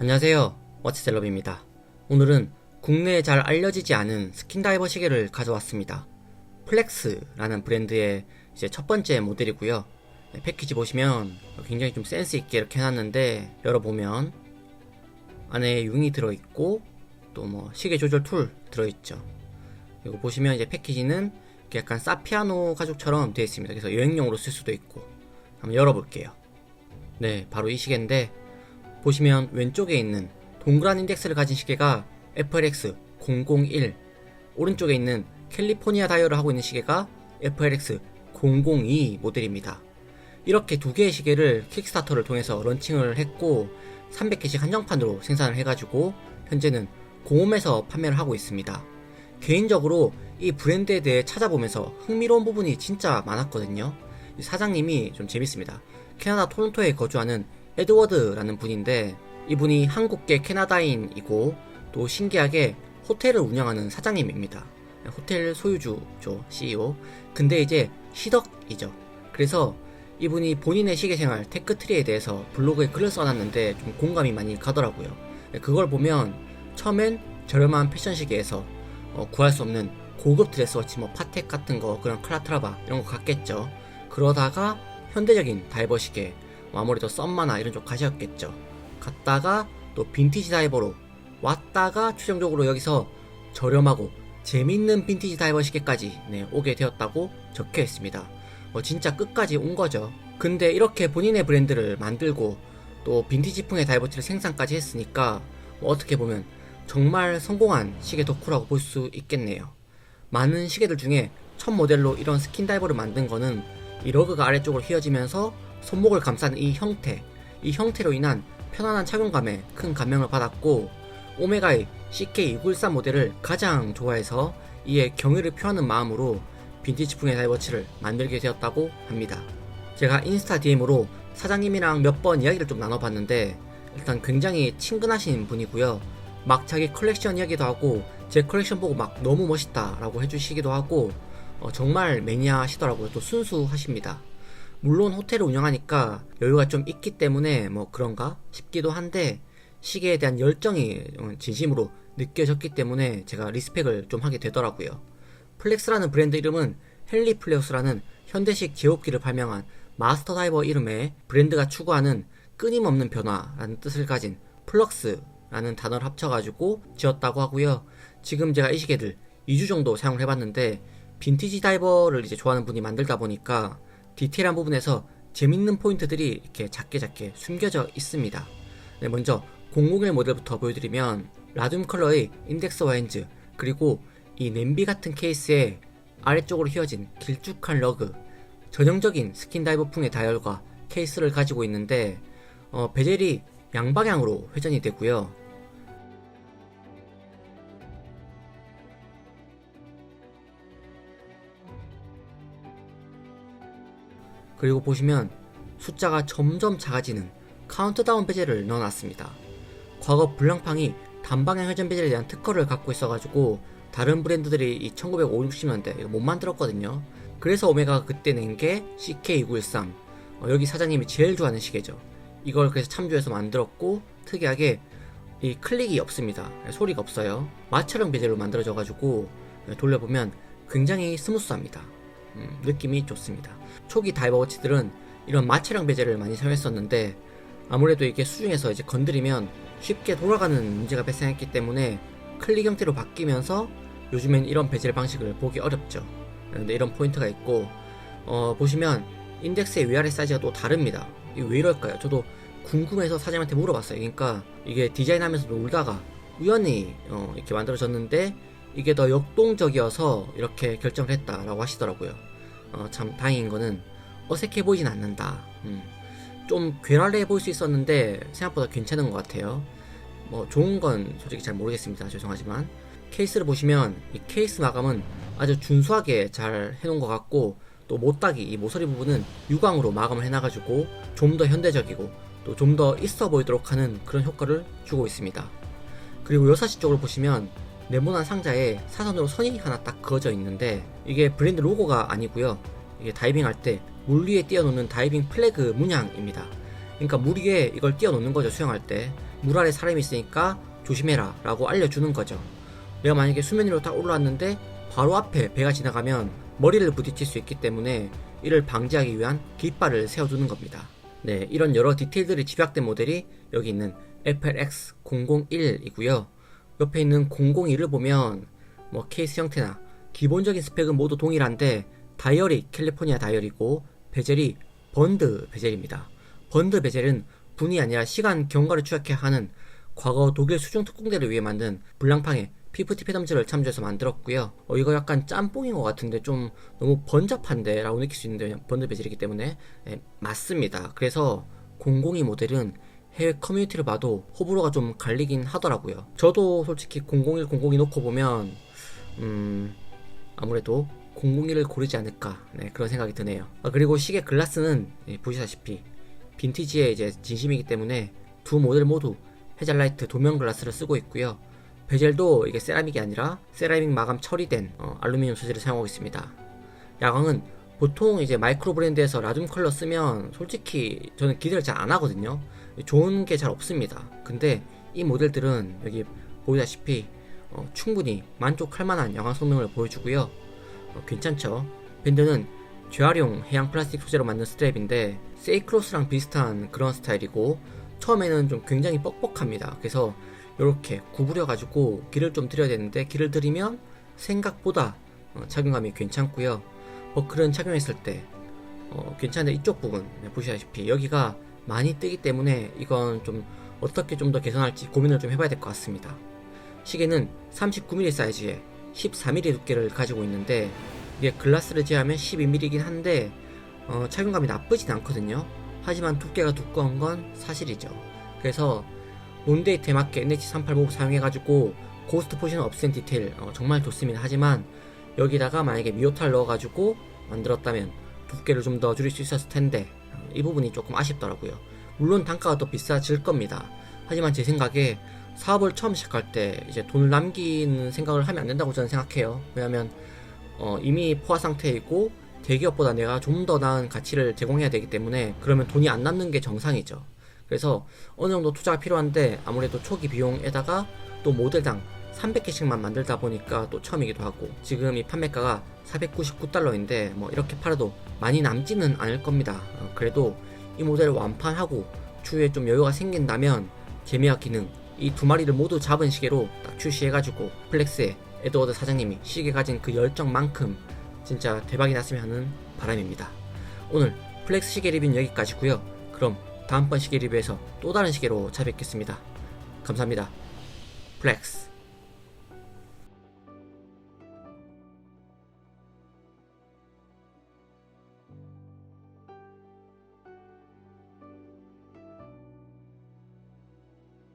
안녕하세요, 워치셀럽입니다. 오늘은 국내에 잘 알려지지 않은 스킨다이버 시계를 가져왔습니다. 플렉스라는 브랜드의 이제 첫 번째 모델이고요. 패키지 보시면 굉장히 좀 센스 있게 이렇게 해놨는데, 열어보면 안에 융이 들어있고 또 뭐 시계 조절 툴 들어있죠. 그리고 보시면 이제 패키지는 약간 사피아노 가죽처럼 되어 있습니다. 그래서 여행용으로 쓸 수도 있고. 한번 열어볼게요. 네, 바로 이 시계인데, 보시면 왼쪽에 있는 동그란 인덱스를 가진 시계가 FLX 001, 오른쪽에 있는 캘리포니아 다이얼을 하고 있는 시계가 FLX 002 모델입니다. 이렇게 두 개의 시계를 킥스타터를 통해서 런칭을 했고 300개씩 한정판으로 생산을 해가지고 현재는 공홈에서 판매를 하고 있습니다. 개인적으로 이 브랜드에 대해 찾아보면서 흥미로운 부분이 진짜 많았거든요. 사장님이 좀 재밌습니다. 캐나다 토론토에 거주하는 에드워드라는 분인데, 이분이 한국계 캐나다인이고 또 신기하게 호텔을 운영하는 사장님입니다. 호텔 소유주죠, CEO. 근데 이제 시덕이죠. 그래서 이분이 본인의 시계생활 테크트리에 대해서 블로그에 글을 써놨는데 좀 공감이 많이 가더라고요. 그걸 보면 처음엔 저렴한 패션 시계에서 구할 수 없는 고급 드레스워치, 뭐 파텍 같은 거, 그런 클라트라바 이런 거 같겠죠. 그러다가 현대적인 다이버 시계, 아무래도 썸마나 이런 쪽 가셨겠죠. 갔다가 또 빈티지 다이버로 왔다가 최종적으로 여기서 저렴하고 재밌는 빈티지 다이버 시계까지 오게 되었다고 적혀 있습니다. 진짜 끝까지 온 거죠. 근데 이렇게 본인의 브랜드를 만들고 또 빈티지풍의 다이버티를 생산까지 했으니까 어떻게 보면 정말 성공한 시계 덕후라고 볼 수 있겠네요. 많은 시계들 중에 첫 모델로 이런 스킨 다이버를 만든 거는 이 러그가 아래쪽으로 휘어지면서 손목을 감싼 이 형태로 인한 편안한 착용감에 큰 감명을 받았고, 오메가의 CK293 모델을 가장 좋아해서 이에 경의를 표하는 마음으로 빈티지풍의 다이버치를 만들게 되었다고 합니다. 제가 인스타 DM으로 사장님이랑 몇 번 이야기를 좀 나눠봤는데, 일단 굉장히 친근하신 분이고요. 막 자기 컬렉션 이야기도 하고 제 컬렉션 보고 막 너무 멋있다 라고 해주시기도 하고, 정말 매니아시더라고요. 또 순수하십니다. 물론 호텔을 운영하니까 여유가 좀 있기 때문에 뭐 그런가 싶기도 한데, 시계에 대한 열정이 진심으로 느껴졌기 때문에 제가 리스펙을 좀 하게 되더라고요. 플렉스라는 브랜드 이름은 헨리 플레우스라는 현대식 제호기를 발명한 마스터 다이버 이름에 브랜드가 추구하는 끊임없는 변화라는 뜻을 가진 플럭스라는 단어를 합쳐가지고 지었다고 하고요. 지금 제가 이 시계들 2주 정도 사용을 해봤는데, 빈티지 다이버를 이제 좋아하는 분이 만들다 보니까 디테일한 부분에서 재밌는 포인트들이 이렇게 작게 숨겨져 있습니다. 네, 먼저 001 모델부터 보여드리면 라듐 컬러의 인덱스 와인즈, 그리고 이 냄비 같은 케이스에 아래쪽으로 휘어진 길쭉한 러그, 전형적인 스킨다이버풍의 다이얼과 케이스를 가지고 있는데, 베젤이 양방향으로 회전이 되고요. 그리고 보시면 숫자가 점점 작아지는 카운트다운 베젤을 넣어놨습니다. 과거 블랑팡이 단방향 회전 베젤에 대한 특허를 갖고 있어가지고 다른 브랜드들이 이 1950, 60년대 이거 못 만들었거든요. 그래서 오메가가 그때 낸 게 CK293, 여기 사장님이 제일 좋아하는 시계죠. 이걸 그래서 참조해서 만들었고, 특이하게 이 클릭이 없습니다. 소리가 없어요. 마찰형 베젤로 만들어져가지고 돌려보면 굉장히 스무스합니다. 느낌이 좋습니다. 초기 다이버 워치들은 이런 마찰형 베젤을 많이 사용했었는데, 아무래도 이게 수중에서 이제 건드리면 쉽게 돌아가는 문제가 발생했기 때문에 클릭 형태로 바뀌면서 요즘엔 이런 베젤 방식을 보기 어렵죠. 근데 이런 포인트가 있고, 보시면 인덱스의 위아래 사이즈가 또 다릅니다. 이게 왜 이럴까요? 저도 궁금해서 사장님한테 물어봤어요. 그러니까 이게 디자인하면서 놀다가 우연히 이렇게 만들어졌는데, 이게 더 역동적이어서 이렇게 결정을 했다라고 하시더라고요. 참 다행인 거는 어색해 보이진 않는다. 좀 괴랄해 보일 수 있었는데 생각보다 괜찮은 것 같아요. 뭐 좋은 건 솔직히 잘 모르겠습니다. 죄송하지만. 케이스를 보시면 이 케이스 마감은 아주 준수하게 잘 해놓은 것 같고, 또 못따기, 이 모서리 부분은 유광으로 마감을 해놔가지고 좀 더 현대적이고 또 좀 더 있어 보이도록 하는 그런 효과를 주고 있습니다. 그리고 요사시 쪽을 보시면 네모난 상자에 사선으로 선이 하나 딱 그어져 있는데, 이게 브랜드 로고가 아니고요. 이게 다이빙 할 때 물 위에 띄워놓는 다이빙 플래그 문양입니다. 그러니까 물 위에 이걸 띄워놓는 거죠. 수영할 때 물 아래 사람이 있으니까 조심해라 라고 알려주는 거죠. 내가 만약에 수면 위로 딱 올라왔는데 바로 앞에 배가 지나가면 머리를 부딪힐 수 있기 때문에 이를 방지하기 위한 깃발을 세워두는 겁니다. 네, 이런 여러 디테일들이 집약된 모델이 여기 있는 FLX001이고요. 옆에 있는 002를 보면 뭐 케이스 형태나 기본적인 스펙은 모두 동일한데 다이얼이 캘리포니아 다이얼이고 베젤이 번드 베젤입니다. 번드 베젤은 분이 아니라 시간 경과를 추적해야 하는 과거 독일 수중 특공대를 위해 만든 불량팡의 피프티 패덤즈를 참조해서 만들었고요. 이거 약간 짬뽕인 것 같은데 좀 너무 번잡한데 라고 느낄 수 있는데 번드 베젤이기 때문에 맞습니다. 그래서 002 모델은 해외 커뮤니티를 봐도 호불호가 좀 갈리긴 하더라고요. 저도 솔직히 001, 002 놓고 보면 아무래도 001을 고르지 않을까 그런 생각이 드네요. 그리고 시계 글라스는 보시다시피 빈티지의 이제 진심이기 때문에 두 모델 모두 헤잘라이트 도면 글라스를 쓰고 있고요. 베젤도 이게 세라믹이 아니라 세라믹 마감 처리된 알루미늄 소재를 사용하고 있습니다. 야광은 보통 이제 마이크로 브랜드에서 라듐 컬러 쓰면 솔직히 저는 기대를 잘 안 하거든요. 좋은 게 잘 없습니다. 근데 이 모델들은 여기 보시다시피 충분히 만족할 만한 야광 성능을 보여주고요. 괜찮죠? 밴드는 재활용 해양 플라스틱 소재로 만든 스트랩인데 세이클로스랑 비슷한 그런 스타일이고 처음에는 좀 굉장히 뻑뻑합니다. 그래서 이렇게 구부려 가지고 길을 좀 들여야 되는데 길을 들이면 생각보다 착용감이 괜찮고요. 버클은 착용했을 때 괜찮은데 이쪽 부분 보시다시피 여기가 많이 뜨기 때문에 이건 좀 어떻게 좀 더 개선할지 고민을 좀 해봐야 될 것 같습니다. 시계는 39mm 사이즈에 14mm 두께를 가지고 있는데 이게 글라스를 제외하면 12mm이긴 한데 착용감이 나쁘진 않거든요. 하지만 두께가 두꺼운 건 사실이죠. 그래서 온데이트에 맞게 NH385 사용해가지고 고스트 포지션 업센 디테일 정말 좋습니다. 하지만 여기다가 만약에 미오타를 넣어가지고 만들었다면 두께를 좀 더 줄일 수 있었을 텐데 이 부분이 조금 아쉽더라고요. 물론 단가가 더 비싸질 겁니다. 하지만 제 생각에 사업을 처음 시작할 때 이제 돈을 남기는 생각을 하면 안 된다고 저는 생각해요. 왜냐면 이미 포화 상태이고 대기업보다 내가 좀 더 나은 가치를 제공해야 되기 때문에 그러면 돈이 안 남는 게 정상이죠. 그래서 어느 정도 투자가 필요한데 아무래도 초기 비용에다가 또 모델당 300개씩만 만들다 보니까 또 처음이기도 하고 지금 이 판매가가 499달러인데 뭐 이렇게 팔아도 많이 남지는 않을 겁니다. 그래도 이 모델을 완판하고 추후에 좀 여유가 생긴다면 재미와 기능 이 두 마리를 모두 잡은 시계로 딱 출시해가지고 플렉스의 에드워드 사장님이 시계 가진 그 열정만큼 진짜 대박이 났으면 하는 바람입니다. 오늘 플렉스 시계 리뷰는 여기까지고요. 그럼 다음번 시계 리뷰에서 또 다른 시계로 찾아뵙겠습니다. 감사합니다. 플렉스